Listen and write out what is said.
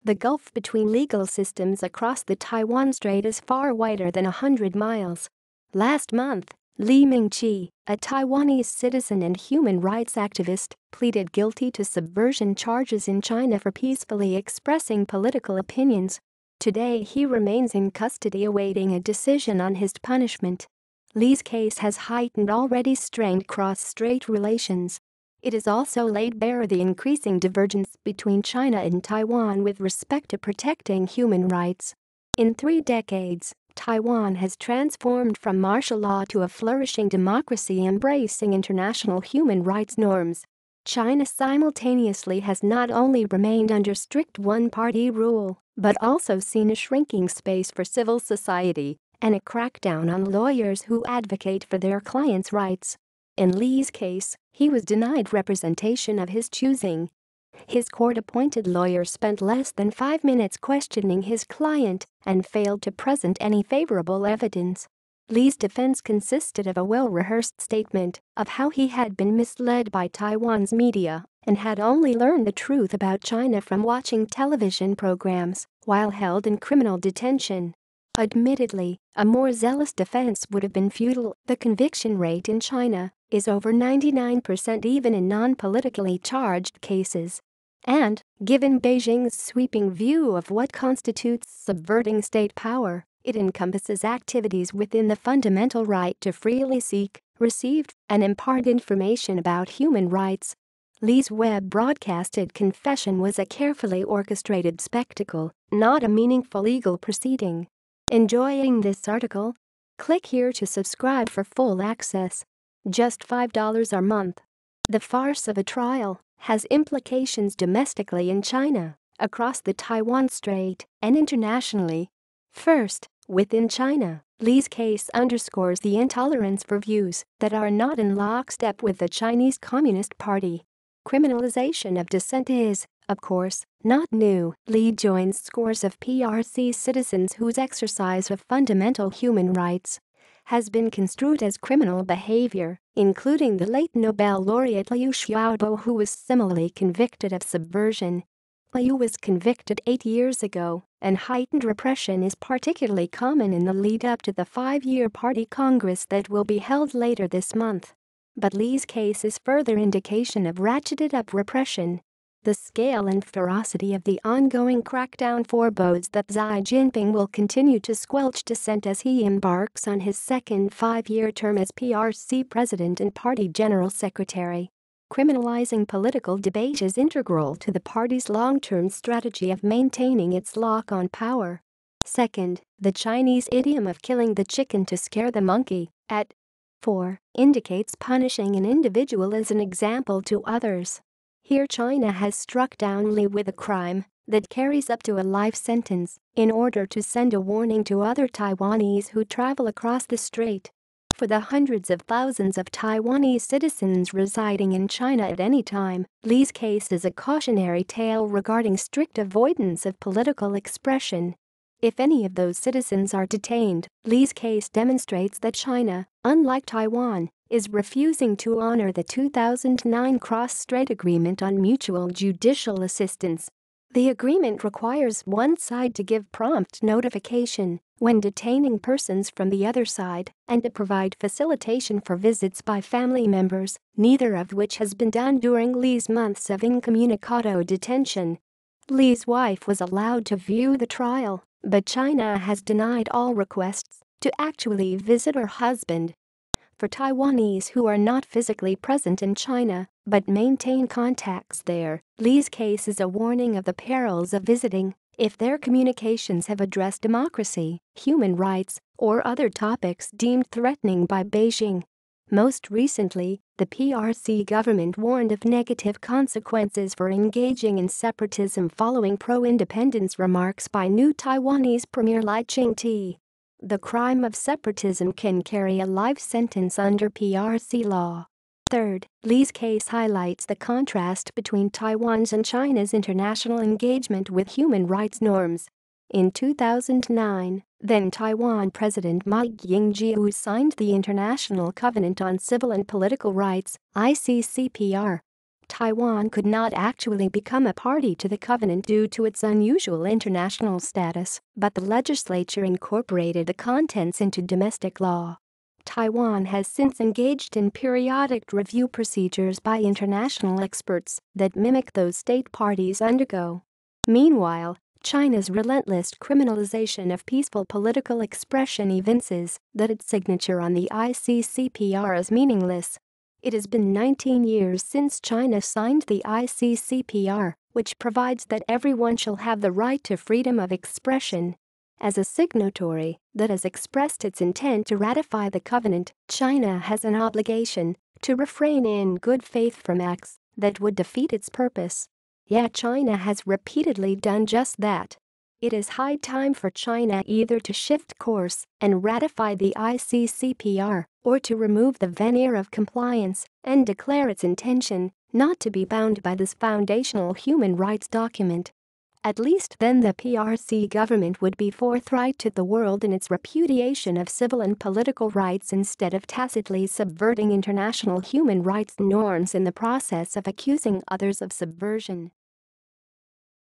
The gulf between legal systems across the Taiwan Strait is far wider than 100 miles. Last month, Ming-che, a Taiwanese citizen and human rights activist, pleaded guilty to subversion charges in China for peacefully expressing political opinions. Today he remains in custody awaiting a decision on his punishment. Li's case has heightened already strained cross-strait relations. It has also laid bare the increasing divergence between China and Taiwan with respect to protecting human rights. In 3 decades, Taiwan has transformed from martial law to a flourishing democracy embracing international human rights norms. China simultaneously has not only remained under strict one-party rule, but also seen a shrinking space for civil society and a crackdown on lawyers who advocate for their clients' rights. In Li's case, he was denied representation of his choosing. His court-appointed lawyer spent less than 5 minutes questioning his client and failed to present any favorable evidence. Li's defense consisted of a well-rehearsed statement of how he had been misled by Taiwan's media and had only learned the truth about China from watching television programs while held in criminal detention. Admittedly, a more zealous defense would have been futile. The conviction rate in China is over 99% even in non-politically charged cases. And, given Beijing's sweeping view of what constitutes subverting state power, it encompasses activities within the fundamental right to freely seek, receive, and impart information about human rights. Li's web-broadcasted confession was a carefully orchestrated spectacle, not a meaningful legal proceeding. Enjoying this article? Click here to subscribe for full access. Just $5 a month. The farce of a trial has implications domestically in China, across the Taiwan Strait, and internationally. First, within China, Li's case underscores the intolerance for views that are not in lockstep with the Chinese Communist Party. Criminalization of dissent is, of course, not new. Li joins scores of PRC citizens whose exercise of fundamental human rights has been construed as criminal behavior, including the late Nobel laureate Liu Xiaobo, who was similarly convicted of subversion. Liu was convicted 8 years ago, and heightened repression is particularly common in the lead-up to the 5-year party congress that will be held later this month. But Li's case is further indication of ratcheted-up repression. The scale and ferocity of the ongoing crackdown forebodes that Xi Jinping will continue to squelch dissent as he embarks on his second 5-year term as PRC president and party general secretary. Criminalizing political debate is integral to the party's long-term strategy of maintaining its lock on power. Second, the Chinese idiom of killing the chicken to scare the monkey, at 4, indicates punishing an individual as an example to others. Here China has struck down Li with a crime that carries up to a life sentence in order to send a warning to other Taiwanese who travel across the strait. For the hundreds of thousands of Taiwanese citizens residing in China at any time, Li's case is a cautionary tale regarding strict avoidance of political expression. If any of those citizens are detained, Li's case demonstrates that China, unlike Taiwan, is refusing to honor the 2009 cross-strait agreement on mutual judicial assistance. The agreement requires one side to give prompt notification when detaining persons from the other side and to provide facilitation for visits by family members, neither of which has been done during Li's months of incommunicado detention. Li's wife was allowed to view the trial, but China has denied all requests to actually visit her husband. For Taiwanese who are not physically present in China but maintain contacts there, Li's case is a warning of the perils of visiting if their communications have addressed democracy, human rights, or other topics deemed threatening by Beijing. Most recently, the PRC government warned of negative consequences for engaging in separatism following pro-independence remarks by new Taiwanese Premier Lai Ching-te. The crime of separatism can carry a life sentence under PRC law. Third, Li's case highlights the contrast between Taiwan's and China's international engagement with human rights norms. In 2009, then Taiwan President Ma Ying-jeou signed the International Covenant on Civil and Political Rights, ICCPR. Taiwan could not actually become a party to the covenant due to its unusual international status, but the legislature incorporated the contents into domestic law. Taiwan has since engaged in periodic review procedures by international experts that mimic those state parties undergo. Meanwhile, China's relentless criminalization of peaceful political expression evinces that its signature on the ICCPR is meaningless. It has been 19 years since China signed the ICCPR, which provides that everyone shall have the right to freedom of expression. As a signatory that has expressed its intent to ratify the covenant, China has an obligation to refrain in good faith from acts that would defeat its purpose. Yet China has repeatedly done just that. It is high time for China either to shift course and ratify the ICCPR or to remove the veneer of compliance and declare its intention not to be bound by this foundational human rights document. At least then the PRC government would be forthright to the world in its repudiation of civil and political rights instead of tacitly subverting international human rights norms in the process of accusing others of subversion.